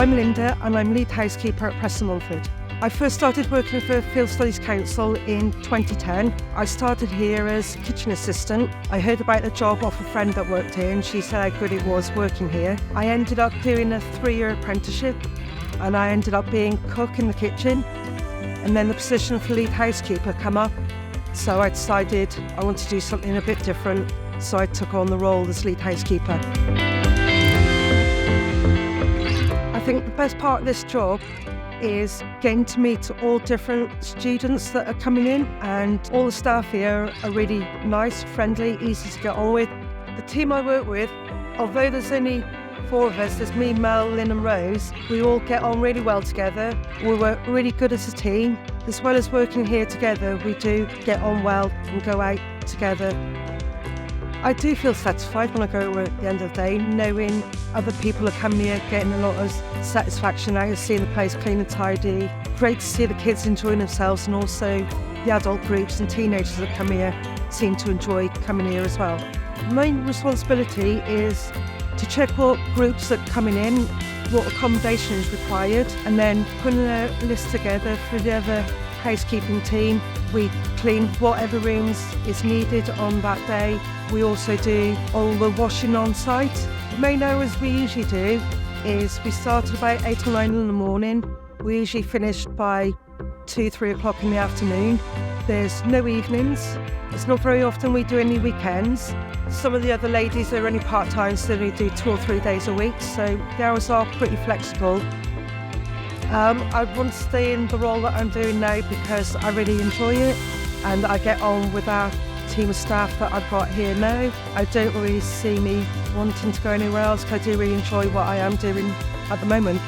I'm Linda and I'm lead housekeeper at Preston, Monford. I first started working for Field Studies Council in 2010. I started here as kitchen assistant. I heard about the job off a friend that worked here and she said how good it was working here. I ended up doing a 3-year apprenticeship and I ended up being cook in the kitchen, and then the position for lead housekeeper came up. So I decided I wanted to do something a bit different, so I took on the role as lead housekeeper. I think the best part of this job is getting to meet all different students that are coming in, and all the staff here are really nice, friendly, easy to get on with. The team I work with, although there's only 4 of us, there's me, Mel, Lynn and Rose, we all get on really well together. We work really good as a team. As well as working here together, we do get on well and go out together. I do feel satisfied when I go to work at the end of the day, knowing other people are coming here, getting a lot of satisfaction out of seeing the place clean and tidy. Great to see the kids enjoying themselves, and also the adult groups and teenagers that come here seem to enjoy coming here as well. The main responsibility is to check what groups are coming in, what accommodation is required, and then putting a list together for the other housekeeping team. We clean whatever rooms is needed on that day. We also do all the washing on site. The main hours we usually do is we start at about 8 or 9 in the morning. We usually finish by 2-3 o'clock in the afternoon. There's no evenings. It's not very often we do any weekends. Some of the other ladies are only part-time, so they do 2 or 3 days a week, so the hours are pretty flexible. I want to stay in the role that I'm doing now because I really enjoy it and I get on with our team of staff that I've got here now. I don't really see me wanting to go anywhere else because I do really enjoy what I am doing at the moment.